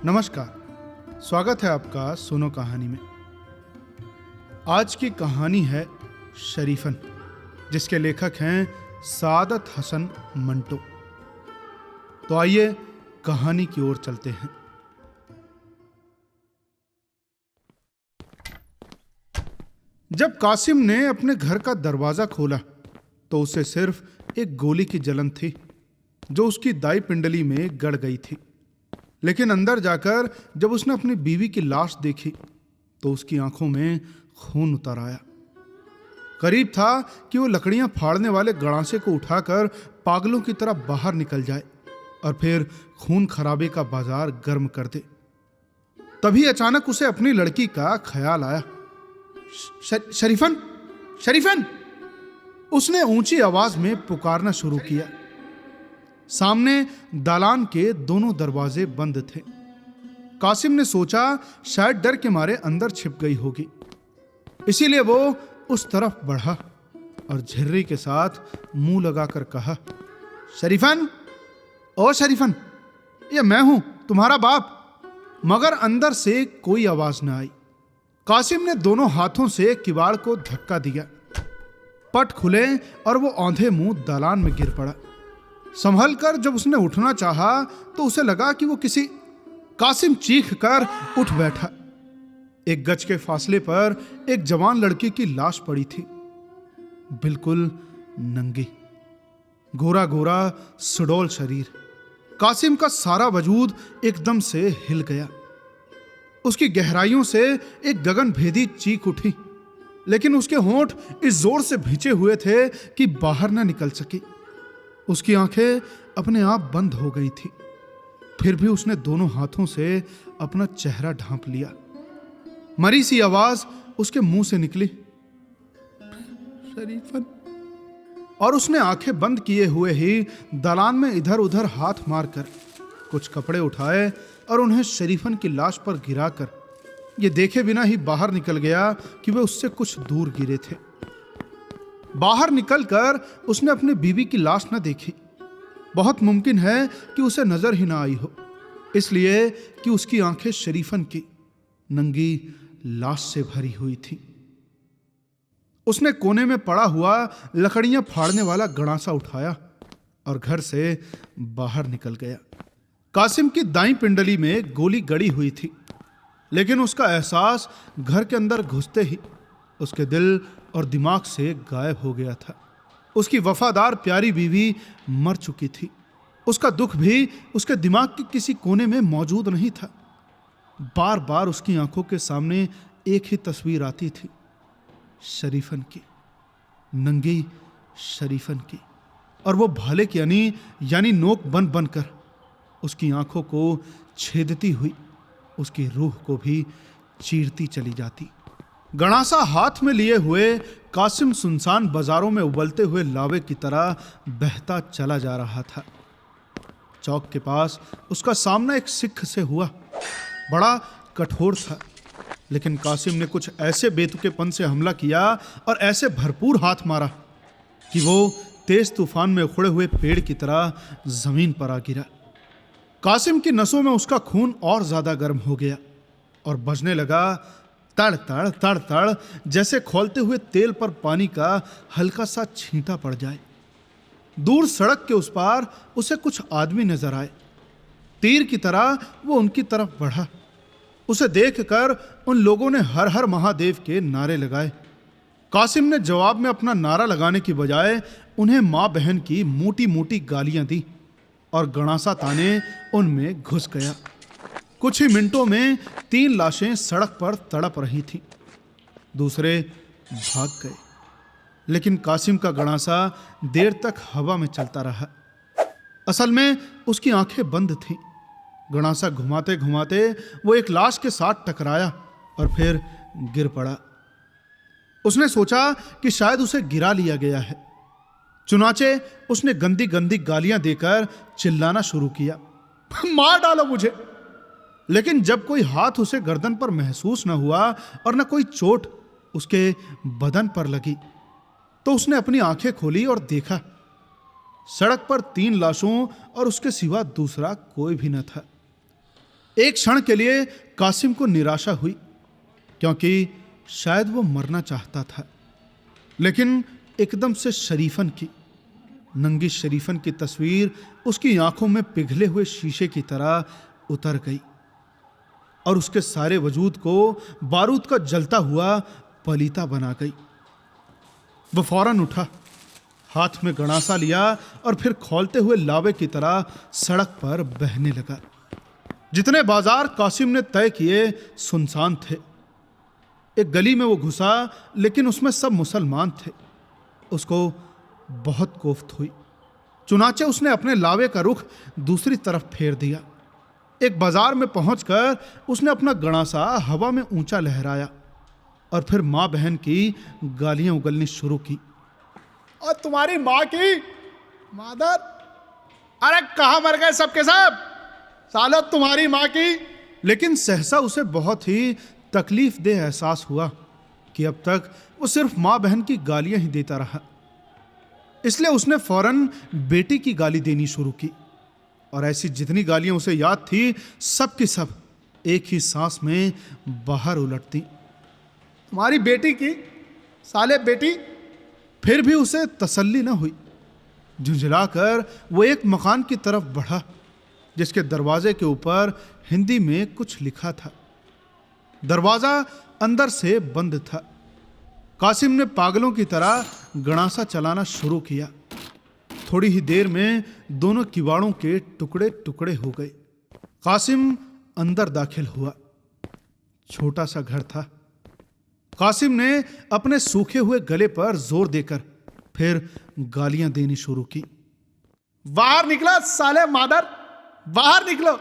नमस्कार, स्वागत है आपका सुनो कहानी में। आज की कहानी है शरीफन, जिसके लेखक हैं सादत हसन मंटो। तो आइए कहानी की ओर चलते हैं। जब कासिम ने अपने घर का दरवाजा खोला तो उसे सिर्फ एक गोली की जलन थी जो उसकी दाई पिंडली में गड़ गई थी। लेकिन अंदर जाकर जब उसने अपनी बीवी की लाश देखी तो उसकी आंखों में खून उतर आया। करीब था कि वो लकड़ियां फाड़ने वाले गड़ासे को उठाकर पागलों की तरह बाहर निकल जाए और फिर खून खराबे का बाजार गर्म कर दे। तभी अचानक उसे अपनी लड़की का ख्याल आया। शरीफन, शरीफन! उसने ऊंची आवाज में पुकारना शुरू किया। सामने दालान के दोनों दरवाजे बंद थे। कासिम ने सोचा शायद डर के मारे अंदर छिप गई होगी, इसीलिए वो उस तरफ बढ़ा और झिर्री के साथ मुंह लगाकर कहा, शरीफन, ओ शरीफन, ये मैं हूं, तुम्हारा बाप। मगर अंदर से कोई आवाज न आई। कासिम ने दोनों हाथों से किवाड़ को धक्का दिया। पट खुले और वो औंधे मुंह दालान में गिर पड़ा। संभल कर जब उसने उठना चाहा तो उसे लगा कि वो किसी कासिम चीख कर उठ बैठा। एक गज के फासले पर एक जवान लड़की की लाश पड़ी थी, बिल्कुल नंगी, गोरा गोरा सुडौल शरीर। कासिम का सारा वजूद एकदम से हिल गया। उसकी गहराइयों से एक गगनभेदी चीख उठी, लेकिन उसके होंठ इस जोर से भिंचे हुए थे कि बाहर न निकल सकी। उसकी आंखें अपने आप बंद हो गई थी। फिर भी उसने दोनों हाथों से अपना चेहरा ढांप लिया। मरी सी आवाज उसके मुंह से निकली, शरीफन। और उसने आंखें बंद किए हुए ही दालान में इधर उधर हाथ मारकर कुछ कपड़े उठाए और उन्हें शरीफन की लाश पर गिराकर ये देखे बिना ही बाहर निकल गया कि वे उससे कुछ दूर गिरे थे। बाहर निकलकर उसने अपनी बीवी की लाश न देखी। बहुत मुमकिन है कि उसे नजर ही ना आई हो, इसलिए कि उसकी आंखें शरीफन की नंगी लाश से भरी हुई थी। उसने कोने में पड़ा हुआ लकड़ियां फाड़ने वाला गड़ासा उठाया और घर से बाहर निकल गया। कासिम की दाईं पिंडली में गोली गड़ी हुई थी, लेकिन उसका एहसास घर के अंदर घुसते ही उसके दिल और दिमाग से गायब हो गया था। उसकी वफादार प्यारी बीवी मर चुकी थी। उसका दुख भी उसके दिमाग के किसी कोने में मौजूद नहीं था। बार बार उसकी आंखों के सामने एक ही तस्वीर आती थी, शरीफन की, नंगी शरीफन की। और वो भाले की यानी नोक बन बनकर उसकी आंखों को छेदती हुई उसकी रूह को भी चीरती चली जाती। गणासा हाथ में लिए हुए कासिम सुनसान बाजारों में उबलते हुए लावे की तरह बहता चला जा रहा था। चौक के पास उसका सामना एक सिख से हुआ। बड़ा कठोर था, लेकिन कासिम ने कुछ ऐसे बेतुकेपन से हमला किया और ऐसे भरपूर हाथ मारा कि वो तेज तूफान में उखड़े हुए पेड़ की तरह जमीन पर आ गिरा। कासिम की नसों में उसका खून और ज्यादा गर्म हो गया और बजने लगा, तड़ तड़ तड़ तड़, जैसे खौलते हुए तेल पर पानी का हल्का सा छींटा पड़ जाए। दूर सड़क के उस पार उसे कुछ आदमी नजर आए। तीर की तरह वो उनकी तरफ बढ़ा। उसे देखकर उन लोगों ने हर हर महादेव के नारे लगाए। कासिम ने जवाब में अपना नारा लगाने की बजाय उन्हें मां बहन की मोटी मोटी गालियां दी और गणासा ताने उनमें घुस गया। कुछ ही मिनटों में 3 लाशें सड़क पर तड़प रही थीं। दूसरे भाग गए, लेकिन कासिम का गणासा देर तक हवा में चलता रहा। असल में उसकी आंखें बंद थीं। गणासा घुमाते घुमाते वो एक लाश के साथ टकराया और फिर गिर पड़ा। उसने सोचा कि शायद उसे गिरा लिया गया है। चुनाचे उसने गंदी गंदी गालियां देकर चिल्लाना शुरू किया, मार डालो मुझे। लेकिन जब कोई हाथ उसे गर्दन पर महसूस न हुआ और न कोई चोट उसके बदन पर लगी, तो उसने अपनी आंखें खोली और देखा सड़क पर 3 लाशों और उसके सिवा दूसरा कोई भी न था। एक क्षण के लिए कासिम को निराशा हुई, क्योंकि शायद वो मरना चाहता था। लेकिन एकदम से शरीफन की, नंगी शरीफन की तस्वीर उसकी आंखों में पिघले हुए शीशे की तरह उतर गई और उसके सारे वजूद को बारूद का जलता हुआ पलीता बना गई। वो फौरन उठा, हाथ में गणासा लिया और फिर खौलते हुए लावे की तरह सड़क पर बहने लगा। जितने बाजार कासिम ने तय किए सुनसान थे। एक गली में वो घुसा, लेकिन उसमें सब मुसलमान थे। उसको बहुत कोफ्त हुई। चुनाचे उसने अपने लावे का रुख दूसरी तरफ फेर दिया। एक बाजार में पहुंचकर उसने अपना गणासा हवा में ऊंचा लहराया और फिर माँ बहन की गालियां उगलनी शुरू की। और तुम्हारी माँ की मादर, अरे कहाँ मर गए सबके सब, सालो तुम्हारी माँ की। लेकिन सहसा उसे बहुत ही तकलीफ देह एहसास हुआ कि अब तक वो सिर्फ माँ बहन की गालियां ही देता रहा। इसलिए उसने फौरन बेटी की गाली देनी शुरू की और ऐसी जितनी गालियां उसे याद थी सब की सब एक ही सांस में बाहर उलटती। तुम्हारी बेटी की, साले बेटी। फिर भी उसे तसल्ली न हुई। झुंझलाकर वो एक मकान की तरफ बढ़ा जिसके दरवाजे के ऊपर हिंदी में कुछ लिखा था। दरवाजा अंदर से बंद था। कासिम ने पागलों की तरह गणासा चलाना शुरू किया। थोड़ी ही देर में दोनों किवाड़ों के टुकड़े टुकड़े हो गए। कासिम अंदर दाखिल हुआ। छोटा सा घर था। कासिम ने अपने सूखे हुए गले पर जोर देकर फिर गालियां देनी शुरू की। बाहर निकलो साले मादर, बाहर निकलो।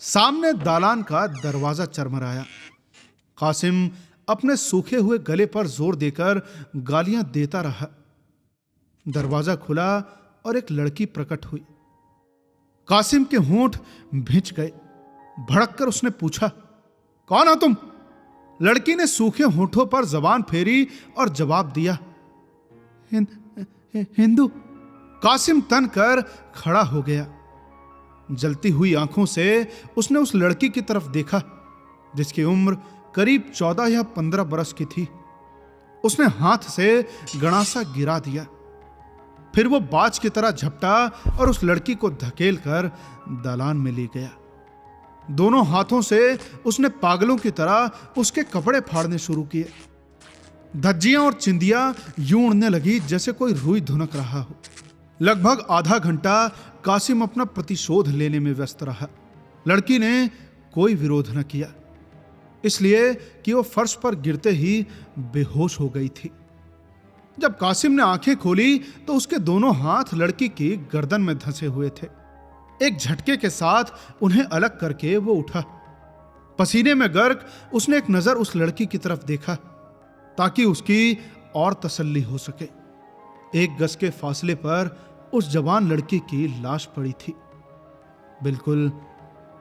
सामने दालान का दरवाजा चरमराया। कासिम अपने सूखे हुए गले पर जोर देकर गालियां देता रहा। दरवाजा खुला और एक लड़की प्रकट हुई। कासिम के होंठ भिंच गए। भड़ककर उसने पूछा, कौन हो तुम? लड़की ने सूखे होंठों पर जबान फेरी और जवाब दिया, हिंदू। कासिम तन कर खड़ा हो गया। जलती हुई आंखों से उसने उस लड़की की तरफ देखा जिसकी उम्र करीब 14 या 15 बरस की थी। उसने हाथ से गणासा गिरा दिया। फिर वो बाज की तरह झपटा और उस लड़की को धकेल कर दालान में ले गया। दोनों हाथों से उसने पागलों की तरह उसके कपड़े फाड़ने शुरू किए। धज्जियां और चिंदियां यूं उड़ने लगी जैसे कोई रुई धुनक रहा हो। लगभग आधा घंटा कासिम अपना प्रतिशोध लेने में व्यस्त रहा। लड़की ने कोई विरोध न किया, इसलिए कि वो फर्श पर गिरते ही बेहोश हो गई थी। जब कासिम ने आंखें खोली तो उसके दोनों हाथ लड़की की गर्दन में धंसे हुए थे। एक झटके के साथ उन्हें अलग करके वो उठा। पसीने में गर्क उसने एक नजर उस लड़की की तरफ देखा ताकि उसकी और तसल्ली हो सके। 1 गज के फासले पर उस जवान लड़की की लाश पड़ी थी, बिल्कुल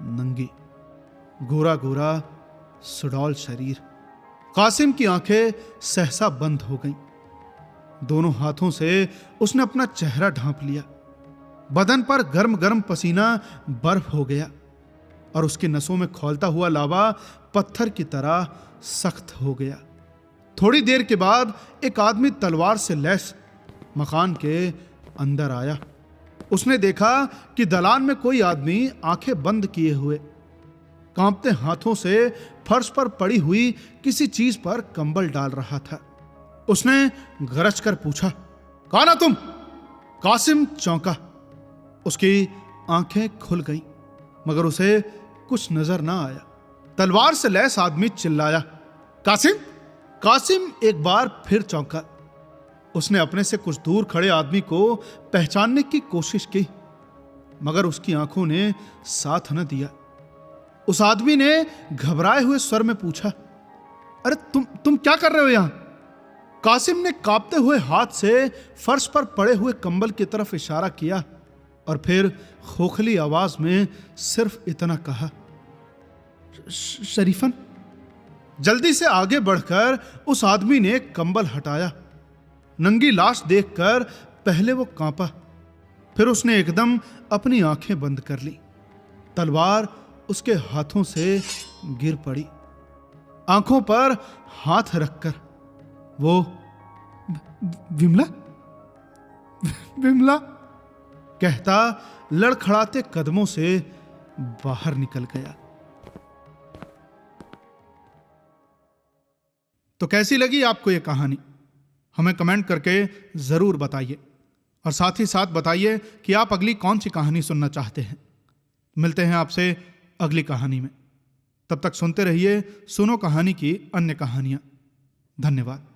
नंगी, गोरा गोरा सुडौल शरीर। कासिम की आंखें सहसा बंद हो गईं। दोनों हाथों से उसने अपना चेहरा ढांप लिया। बदन पर गर्म गर्म पसीना बर्फ हो गया और उसकी नसों में खौलता हुआ लावा पत्थर की तरह सख्त हो गया। थोड़ी देर के बाद एक आदमी तलवार से लैस मकान के अंदर आया। उसने देखा कि दलान में कोई आदमी आंखें बंद किए हुए कांपते हाथों से फर्श पर पड़ी हुई किसी चीज पर कंबल डाल रहा था। उसने गरज कर पूछा, कौन हो तुम? कासिम चौंका। उसकी आंखें खुल गईं, मगर उसे कुछ नजर ना आया। तलवार से लैस आदमी चिल्लाया, कासिम! कासिम एक बार फिर चौंका। उसने अपने से कुछ दूर खड़े आदमी को पहचानने की कोशिश की, मगर उसकी आंखों ने साथ न दिया। उस आदमी ने घबराए हुए स्वर में पूछा, अरे तुम क्या कर रहे हो यहां? कासिम ने कांपते हुए हाथ से फर्श पर पड़े हुए कंबल की तरफ इशारा किया और फिर खोखली आवाज में सिर्फ इतना कहा, शरीफन। जल्दी से आगे बढ़कर उस आदमी ने कंबल हटाया। नंगी लाश देखकर पहले वो कांपा, फिर उसने एकदम अपनी आंखें बंद कर ली। तलवार उसके हाथों से गिर पड़ी। आंखों पर हाथ रखकर वो विमला विमला कहता लड़खड़ाते कदमों से बाहर निकल गया। तो कैसी लगी आपको यह कहानी? हमें कमेंट करके जरूर बताइए और साथ ही साथ बताइए कि आप अगली कौन सी कहानी सुनना चाहते हैं। मिलते हैं आपसे अगली कहानी में। तब तक सुनते रहिए सुनो कहानी की अन्य कहानियां। धन्यवाद।